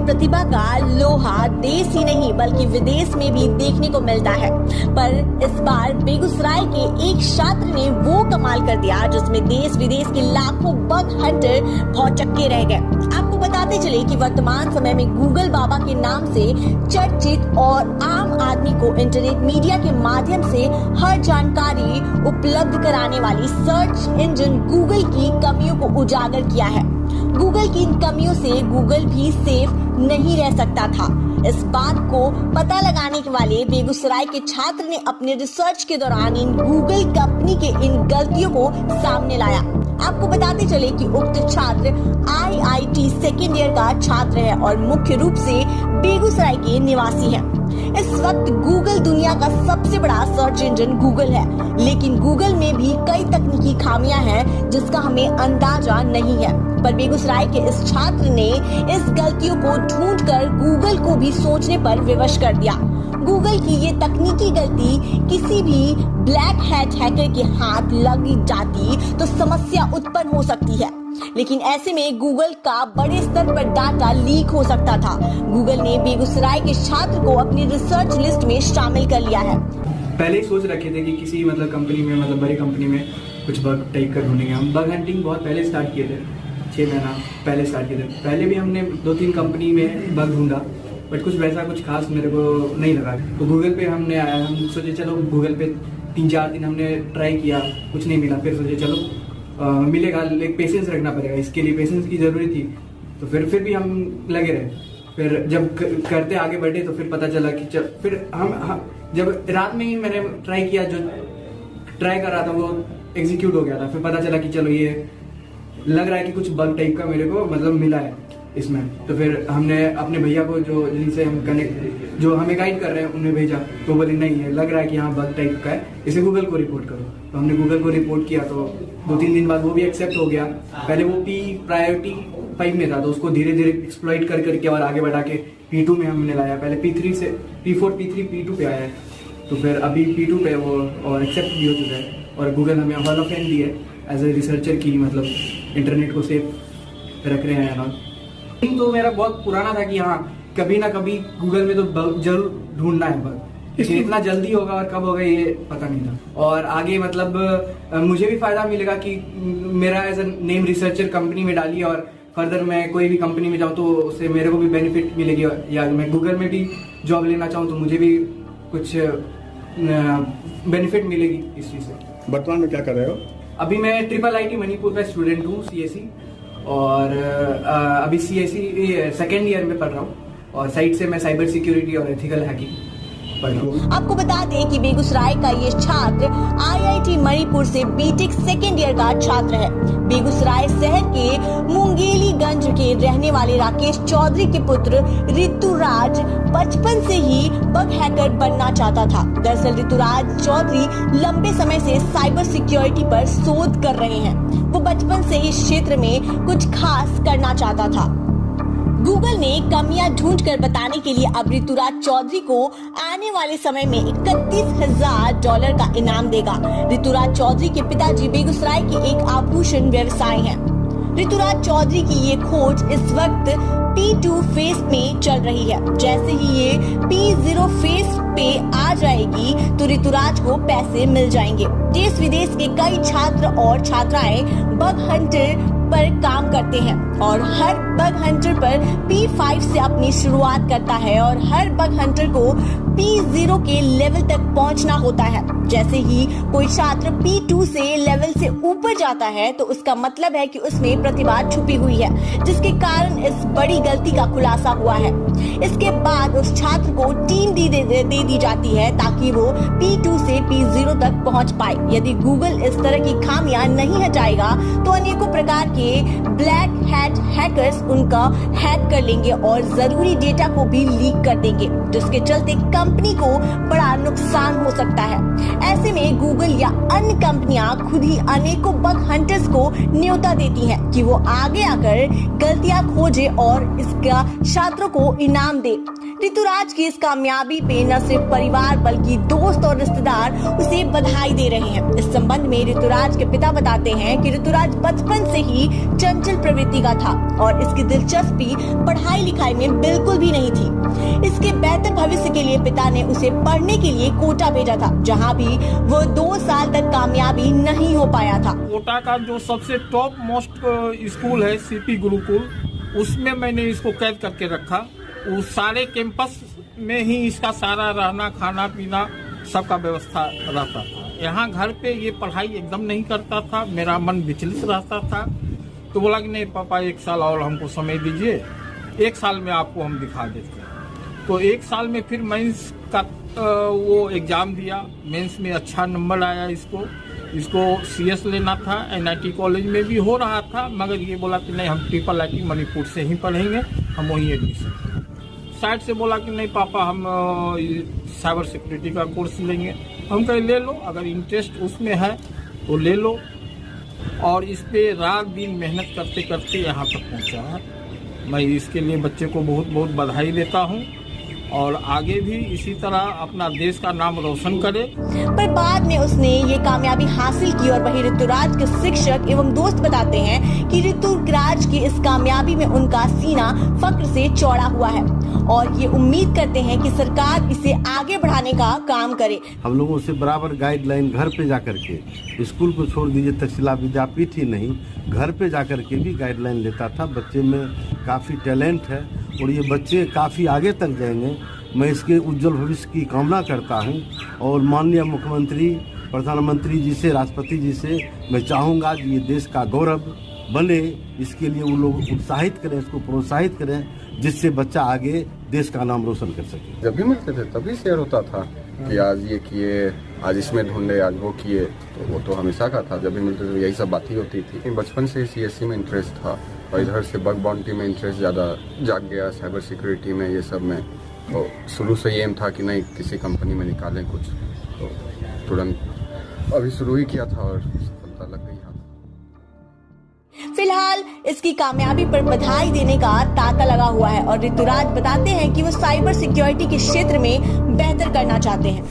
प्रतिभा का लोहा देश ही नहीं बल्कि विदेश में भी देखने को मिलता है। पर इस बार बेगूसराय के एक छात्र ने वो कमाल कर दिया जिसमें देश विदेश के लाखों बग हंटर भौचक्के रह गए। आपको बताते चले कि वर्तमान समय में गूगल बाबा के नाम से चर्चित और आम आदमी को इंटरनेट मीडिया के माध्यम से हर जानकारी उपलब्ध कराने वाली सर्च इंजन गूगल की कमियों को उजागर किया है। गूगल की इन कमियों से गूगल भी सेफ नहीं रह सकता था। इस बात को पता लगाने के वाले बेगूसराय के छात्र ने अपने रिसर्च के दौरान इन गूगल कंपनी के इन गलतियों को सामने लाया। आपको बताते चले कि उक्त छात्र IIT सेकेंड ईयर का छात्र है और मुख्य रूप से बेगूसराय के निवासी है। इस वक्त गूगल दुनिया का सबसे बड़ा सर्च इंजन गूगल है, लेकिन गूगल में भी कई तकनीकी खामियां हैं जिसका हमें अंदाजा नहीं है। पर बेगूसराय के इस छात्र ने इस गलतियों को ढूंढकर गूगल को भी सोचने पर विवश कर दिया। गूगल की ये तकनीकी गलती किसी भी ब्लैक हैट हैकर के हाथ लग जाती तो समस्या उत्पन्न हो सकती है, लेकिन ऐसे में गूगल का बड़े स्तर पर डाटा लीक हो सकता था। गूगल ने बेगूसराय के छात्र को अपनी रिसर्च लिस्ट में शामिल कर लिया है। पहले ही सोच रखे थे कि किसी कंपनी में बड़ी कंपनी में कुछ बग टाइप कर ढूंढेंगे। हम बग हंटिंग बहुत पहले स्टार्ट किए थे, 6 महीना पहले स्टार्ट किए थे। पहले भी हमने 2-3 कंपनी में बग ढूंढा, बट कुछ वैसा कुछ खास मेरे को नहीं लगा। तो गूगल पे हमने आया, हम सोचे चलो गूगल पे 3-4 दिन हमने ट्राई किया, कुछ नहीं मिला। फिर सोचे चलो मिलेगा, लेकिन पेशेंस रखना पड़ेगा, इसके लिए पेशेंस की ज़रूरी थी। तो फिर भी हम लगे रहे। फिर जब करते आगे बढ़े तो फिर पता चला कि फिर हम जब रात में ही मैंने ट्राई किया, जो ट्राई कर रहा था वो एग्जीक्यूट हो गया था। फिर पता चला कि चलो ये लग रहा है कि कुछ बग टाइप का मेरे को मिला है इसमें। तो फिर हमने अपने भैया को जिनसे हम कनेक्ट, जो हमें गाइड कर रहे हैं, उन्हें भेजा। तो बोले नहीं है, लग रहा है कि हाँ बग टाइप का है, इसे गूगल को रिपोर्ट करो। तो हमने गूगल को रिपोर्ट किया, तो 2-3 दिन बाद वो भी एक्सेप्ट हो गया। पहले वो प्रायोरिटी 5 में था, तो उसको धीरे धीरे एक्सप्लॉइट करके और आगे बढ़ा के P2 में हमने लाया। पहले P3 से P4, P3, P2 पे आया है। तो फिर अभी P2 पे वो और एक्सेप्ट भी हो चुका है। और गूगल हमें हॉल ऑफ फेम दी है एज ए रिसर्चर की, इंटरनेट को सेफ रख रहे हैं। तो मेरा बहुत पुराना था कि हाँ कभी ना कभी गूगल में तो जरूर ढूंढना है बग। इतना जल्दी होगा और कब होगा ये पता नहीं था। और आगे मुझे भी फायदा मिलेगा कि मेरा as a name researcher company में डाली, और फर्दर मैं कोई भी कंपनी में जाऊँ तो उससे मेरे को भी बेनिफिट मिलेगी। या मैं गूगल में भी जॉब लेना चाहूँ तो मुझे भी कुछ बेनिफिट मिलेगी इस चीज़ से। वर्तमान में क्या कर रहे हो? अभी मैं IIT मणिपुर का स्टूडेंट हूँ, CSE, और अभी CSE सेकेंड ईयर में पढ़ रहा हूँ। और साइड से मैं साइबर सिक्योरिटी और एथिकल हैकिंग पढ़ रहा हूँ। आपको बता दें कि बेगूसराय का ये छात्र IIT मणिपुर से बीटेक सेकेंड ईयर का छात्र है। बेगूसराय शहर के मुंगेलीगंज के रहने वाले राकेश चौधरी के पुत्र ऋतुराज बचपन से ही बग हैकर बनना चाहता था। दरअसल ऋतुराज चौधरी लंबे समय से साइबर सिक्योरिटी पर शोध कर रहे हैं। वो बचपन से ही इस क्षेत्र में कुछ खास करना चाहता था। गूगल ने कमियां ढूंढकर बताने के लिए अब ऋतुराज चौधरी को आने वाले समय में $31,000 का इनाम देगा। ऋतुराज चौधरी के पिताजी बेगूसराय के एक आभूषण व्यवसायी हैं। ऋतुराज चौधरी की ये खोज इस वक्त P2 फेज में चल रही है। जैसे ही ये P0 फेज पे आ जाएगी तो ऋतुराज को पैसे मिल जाएंगे। देश विदेश के कई छात्र और छात्राएं बग हंटर पर काम करते हैं और हर बग हंटर पर P5 से अपनी शुरुआत करता है और हर बग हंटर को P0 के लेवल तक पहुंचना होता है। जैसे ही कोई छात्र P2 से लेवल से ऊपर जाता है तो उसका मतलब है कि उसमें प्रतिभा छुपी हुई है, जिसके कारण इस बड़ी गलती का खुलासा हुआ है। इसके बाद उस छात्र को टीम दे दी जाती है ताकि वो P2 से P0 तक पहुंच पाए। यदि गूगल इस तरह की खामियां नहीं हटाएगा तो अनेकों प्रकार के ब्लैक हैट हैकर्स उनका हैक कर लेंगे और जरूरी डेटा को भी लीक कर देंगे, जिसके चलते कंपनी को बड़ा नुकसान हो सकता है। ऐसे में गूगल या अन्य कंपनियां खुद ही अनेकों बग हंटर्स को न्योता देती हैं कि वो आगे आकर गलतियां खोजे और इसका छात्रों को इनाम दे। ऋतुराज की इस कामयाबी पे न सिर्फ परिवार बल्कि दोस्त और रिश्तेदार उसे बधाई दे रहे हैं। इस संबंध में ऋतुराज के पिता बताते हैं कि ऋतुराज बचपन से ही चंचल प्रवृत्ति का था और इसकी दिलचस्पी पढ़ाई लिखाई में बिल्कुल भी नहीं थी। इसके बेहतर भविष्य के लिए पिता ने उसे पढ़ने के लिए कोटा भेजा था, जहां भी वो 2 साल तक कामयाबी नहीं हो पाया था। कोटा का जो सबसे टॉप मोस्ट स्कूल है सीपी गुरुकुल, उसमें मैंने इसको कैद करके रखा। उस सारे कैंपस में ही इसका सारा रहना खाना पीना सबका व्यवस्था रहता था। यहाँ घर पे ये पढ़ाई एकदम नहीं करता था, मेरा मन विचलित रहता था। तो बोला कि नहीं पापा 1 साल और हमको समय दीजिए, 1 साल में आपको हम दिखा देते हैं। तो 1 साल में फिर मेंस का वो एग्ज़ाम दिया। मेंस में अच्छा नंबर आया। इसको CS लेना था, NIT कॉलेज में भी हो रहा था, मगर ये बोला कि नहीं हम IIT मणिपुर से ही पढ़ेंगे, हम वहीं एडमिशन। साइड से बोला कि नहीं पापा हम साइबर सिक्योरिटी का कोर्स लेंगे। हम कहे ले लो, अगर इंटरेस्ट उसमें है तो ले लो। और इस पे रात दिन मेहनत करते करते यहाँ तक पहुँचा है। मैं इसके लिए बच्चे को बहुत बहुत बधाई देता हूँ और आगे भी इसी तरह अपना देश का नाम रोशन करे। पर बाद में उसने ये कामयाबी हासिल की और वही ऋतुराज के शिक्षक एवं दोस्त बताते हैं कि ऋतुराज की इस कामयाबी में उनका सीना फक्र से चौड़ा हुआ है और ये उम्मीद करते हैं कि सरकार इसे आगे बढ़ाने का काम करे। हम लोगों से बराबर गाइडलाइन घर पे जाकर के, स्कूल को छोड़ दीजिए तक्षशिला विद्यापीठ ही नहीं, घर पे जाकर के भी गाइडलाइन लेता था। बच्चे में काफ़ी टैलेंट है और ये बच्चे काफ़ी आगे तक जाएंगे। मैं इसके उज्जवल भविष्य की कामना करता हूं और माननीय मुख्यमंत्री, प्रधानमंत्री जी से, राष्ट्रपति जी से मैं चाहूँगा कि ये देश का गौरव बने। इसके लिए वो लोग उत्साहित करें, इसको प्रोत्साहित करें, जिससे बच्चा आगे देश का नाम रोशन कर सके। जब भी मिलते थे तभी शेयर होता था कि आज ये किए, आज इसमें ढूंढे, आज वो किए। तो वो तो हमेशा का था, जब भी मिलते थे यही सब बात ही होती थी। बचपन से CSE में इंटरेस्ट था और इधर से बग बाउंटी में इंटरेस्ट ज़्यादा जाग गया, साइबर सिक्योरिटी में, ये सब में। तो शुरू से एम था कि नहीं किसी कंपनी में निकालें कुछ, तो तुरंत अभी शुरू ही किया था और सफलता लग गई। फिलहाल इसकी कामयाबी पर बधाई देने का तांता लगा हुआ है और ऋतुराज बताते हैं कि वो साइबर सिक्योरिटी के क्षेत्र में बेहतर करना चाहते हैं।